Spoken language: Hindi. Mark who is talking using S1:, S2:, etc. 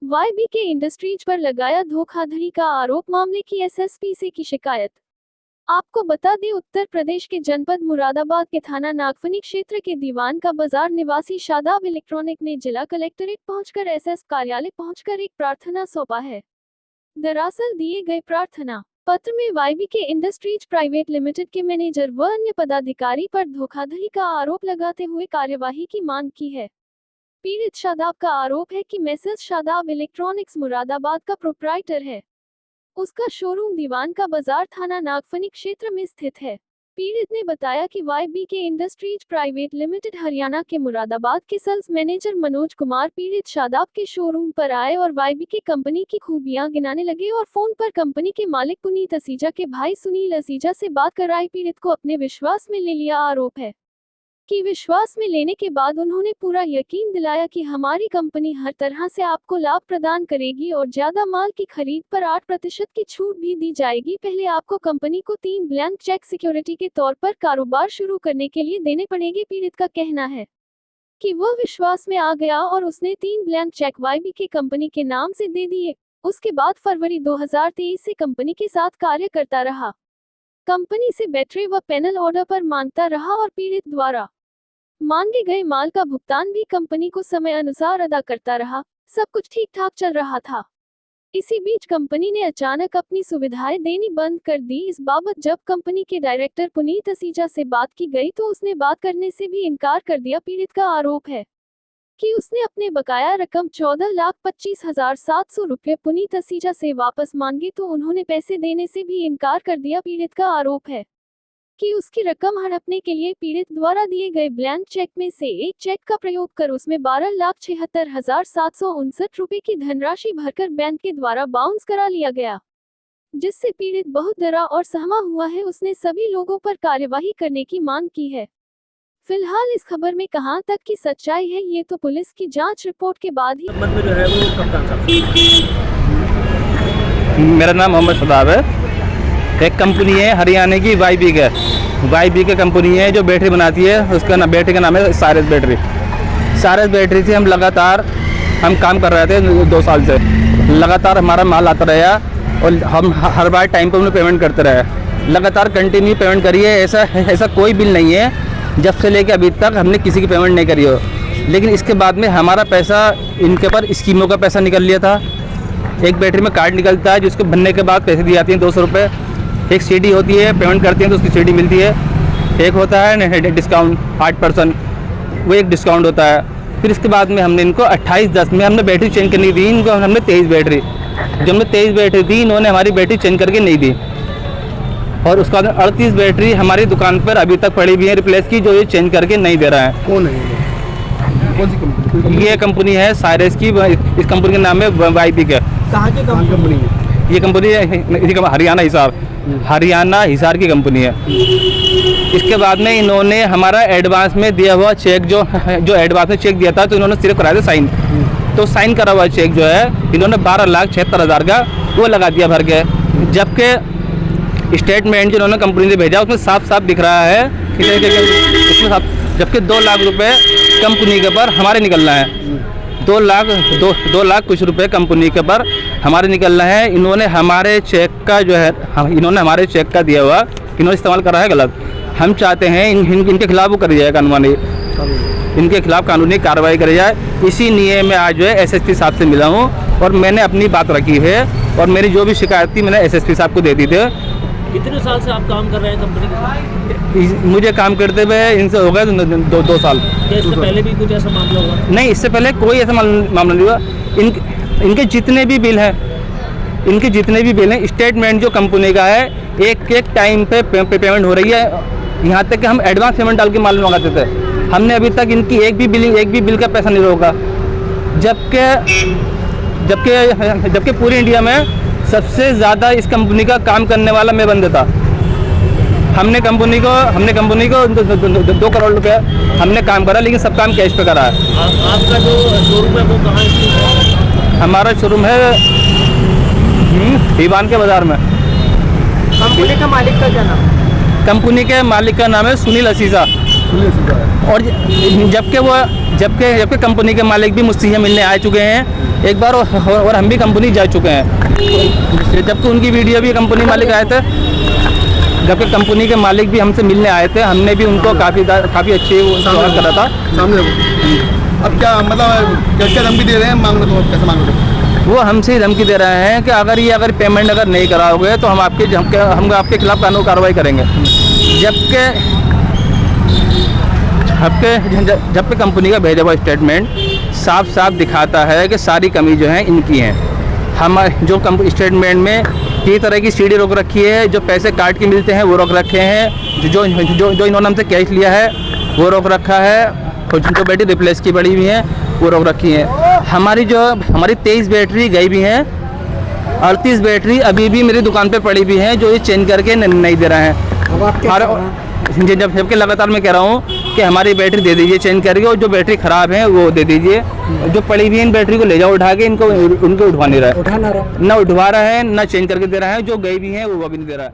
S1: YBK इंडस्ट्रीज पर लगाया धोखाधड़ी का आरोप, मामले की एसएसपी से की शिकायत। आपको बता दें, उत्तर प्रदेश के जनपद मुरादाबाद के थाना नागफनी क्षेत्र के दीवान का बाजार निवासी शादाब इलेक्ट्रॉनिक ने जिला कलेक्ट्रेट पहुंचकर एसएस कार्यालय पहुंचकर एक प्रार्थना सौंपा है। दरअसल दिए गए प्रार्थना पत्र में YBK इंडस्ट्रीज प्राइवेट लिमिटेड के मैनेजर व अन्य पदाधिकारी पर धोखाधड़ी का आरोप लगाते हुए कार्यवाही की मांग की है। पीड़ित शादाब का आरोप है कि मेसर्स शादाब इलेक्ट्रॉनिक्स मुरादाबाद का प्रोप्राइटर है। उसका शोरूम दीवान का बाजार थाना नागफनी क्षेत्र में स्थित है। पीड़ित ने बताया कि YBK industries private limited Haryana के मुरादाबाद के सेल्स मैनेजर मनोज कुमार पीड़ित शादाब के शोरूम पर आए और YBK कंपनी की खूबियां गिनाने लगे और फोन पर कंपनी के मालिक पुनीत असीजा के भाई सुनील असीजा से बात कराई। पीड़ित को अपने विश्वास में ले लिया। आरोप है कि विश्वास में लेने के बाद उन्होंने पूरा यकीन दिलाया कि हमारी कंपनी हर तरह से आपको लाभ प्रदान करेगी और ज्यादा माल की खरीद पर 8% की छूट भी दी जाएगी। पहले आपको कंपनी को 3 ब्लैंक चेक सिक्योरिटी के तौर पर कारोबार शुरू करने के लिए देने पड़ेंगे। पीड़ित का कहना है कि वह विश्वास में आ गया और उसने 3 ब्लैंक चेक YBK कंपनी के नाम से दे दिए। उसके बाद फरवरी 2023 से कंपनी के साथ कार्य करता रहा। कंपनी से बैटरी व पैनल ऑर्डर पर मांगता रहा और पीड़ित द्वारा मांगे गए माल का भुगतान भी कंपनी को समय अनुसार अदा करता रहा। सब कुछ ठीक ठाक चल रहा था। इसी बीच कंपनी ने अचानक अपनी सुविधाएं देनी बंद कर दी। इस बाबत जब कंपनी के डायरेक्टर पुनीत असीजा से बात की गई तो उसने बात करने से भी इनकार कर दिया। पीड़ित का आरोप है कि उसने अपने बकाया रकम 14,25,700 रुपये पुनीत असीजा से वापस मांगे तो उन्होंने पैसे देने से भी इनकार कर दिया। पीड़ित का आरोप है कि उसकी रकम हड़पने के लिए पीड़ित द्वारा दिए गए ब्लैंक चेक में से एक चेक का प्रयोग कर उसमें 12,76,759 रुपए की धनराशि भरकर बैंक के द्वारा बाउंस करा लिया गया, जिससे पीड़ित बहुत डरा और सहमा हुआ है। उसने सभी लोगों पर कार्यवाही करने की मांग की है। फिलहाल इस खबर में कहां तक की सच्चाई है ये तो पुलिस की जांच रिपोर्ट के बाद ही।
S2: मेरा नाम मोहम्मद शादाब है। एक कंपनी है हरियाणा की YBK कंपनी है जो बैटरी बनाती है। उसका नाम बैटरी का नाम है सारस बैटरी। सारस बैटरी से हम लगातार काम कर रहे थे 2 साल से। लगातार हमारा माल आता रहा और हम हर बार टाइम पर उन्हें पेमेंट करते रहे। लगातार कंटिन्यू पेमेंट करी है। ऐसा कोई बिल नहीं है जब से लेकर अभी तक हमने किसी की पेमेंट नहीं करी हो। लेकिन इसके बाद में हमारा पैसा इनके पर स्कीमों का पैसा निकल लिया था। एक बैटरी में कार्ड निकलता है जिसको भरने के बाद पैसे दिए जाते हैं 200 रुपये। एक CD होती है, पेमेंट करते हैं तो उसकी CD मिलती है। एक होता है डिस्काउंट 8%, वो एक डिस्काउंट होता है। फिर इसके बाद में हमने इनको 28/10 में हमने बैटरी चेंज करनी दी। इनको हमने 23 बैटरी, जब हमने 23 बैटरी दी इन्होंने हमारी बैटरी चेंज करके नहीं दी। और उसके बाद 38 बैटरी हमारी दुकान पर अभी तक पड़ी हुई है रिप्लेस की, जो ये चेंज करके नहीं दे रहा है।
S3: कौन है? कौन सी कंपनी?
S2: ये कंपनी है साइरस की। इस कंपनी का नाम है YBK।
S3: कहाँ की कंपनी है?
S2: ये कंपनी हरियाणा हिसार की कंपनी है। इसके बाद में इन्होंने हमारा एडवांस में दिया हुआ चेक जो एडवांस में चेक दिया था तो इन्होंने सिर्फ कराया था साइन। तो साइन करा हुआ चेक जो है इन्होंने 12,76,000 का वो लगा दिया भर के। जबकि स्टेटमेंट जो इन्होंने कंपनी से भेजा उसमें साफ साफ दिख रहा है इसमें साफ, जबकि 2 लाख रुपये कंपनी के पर हमारे निकलना है। 2 लाख कुछ रुपए कंपनी के पर हमारे निकलना है। इन्होंने हमारे चेक का जो है इन्होंने हमारे चेक का दिया हुआ इन्होंने इस्तेमाल करा है गलत। हम चाहते हैं इनके खिलाफ वो करी जाए कानूनी, इनके खिलाफ कानूनी कार्रवाई करी जाए। इसी लिए मैं आज जो है SSP साहब से मिला हूँ और मैंने अपनी बात रखी है और मेरी जो भी शिकायत थी मैंने SSP साहब को दे दी थी।
S4: कितने साल से आप काम कर रहे हैं कंपनी के साथ?
S2: मुझे काम करते हुए इनसे हो गए 2 साल।
S4: इससे पहले भी कुछ ऐसा मामला हुआ?
S2: नहीं, इससे पहले कोई ऐसा मामला नहीं हुआ। इनके जितने भी बिल हैं स्टेटमेंट जो कंपनी का है एक टाइम पे पेमेंट हो रही है। यहाँ तक कि हम एडवांस पेमेंट डाल के माल मंगाते थे। हमने अभी तक इनकी एक भी बिल का पैसा नहीं रोका। जबकि पूरी इंडिया में सबसे ज़्यादा इस कंपनी का काम करने वाला मैं बंदा था। हमने कंपनी को 2 करोड़ रुपया हमने काम करा, लेकिन सब काम कैश पे करा है।
S4: आपका जो शोरूम है वो कहाँ स्थित है?
S2: हमारा शोरूम है दीवान के बाज़ार में।
S3: कंपनी का मालिक का क्या नाम?
S2: कंपनी के मालिक का नाम है सुनील असीजा।
S3: सुनिए सीधा है।
S2: और जबकि कंपनी के मालिक भी मुझसे ही मिलने आ चुके हैं एक बार, और हम भी कंपनी जा चुके हैं। जबकि उनकी वीडियो भी कंपनी मालिक आए थे, जबकि कंपनी के मालिक भी हमसे मिलने आए थे, हमने भी उनको काफ़ी अच्छी स्वागत करा था।
S3: सामने देखो। अब क्या मतलब क्या धमकी दे रहे हैं, मांग लो तो कैसे मांग लो?
S2: वो हमसे ही धमकी दे रहे हैं कि अगर पेमेंट नहीं कराओगे तो हम आपके खिलाफ कानूनी कार्रवाई करेंगे। जबकि कंपनी का भेजा हुआ स्टेटमेंट साफ साफ दिखाता है कि सारी कमी जो है इनकी है। हम जो स्टेटमेंट में कई तरह की सीढ़ी रोक रखी है, जो पैसे काट के मिलते हैं वो रोक रखे हैं, जो इन्होंने हमसे कैश लिया है वो रोक रखा है, जो बैटरी रिप्लेस की पड़ी हुई है वो रोक रखी है। हमारी 23 बैटरी गई भी हैं, 38 बैटरी अभी भी मेरी दुकान पे पड़ी हुई हैं, जो ये चेंज करके नहीं दे रहे हैं। जबकि लगातार मैं कह रहा हूँ कि हमारी बैटरी दे दीजिए चेंज करके, और जो बैटरी ख़राब है वो दे दीजिए। जो पड़ी हुई है इन बैटरी को ले जाओ उठा के, उनको उठवा नहीं रहा है, ना उठवा रहा है ना चेंज करके दे रहा है, जो गई भी है वो भी नहीं दे रहा है।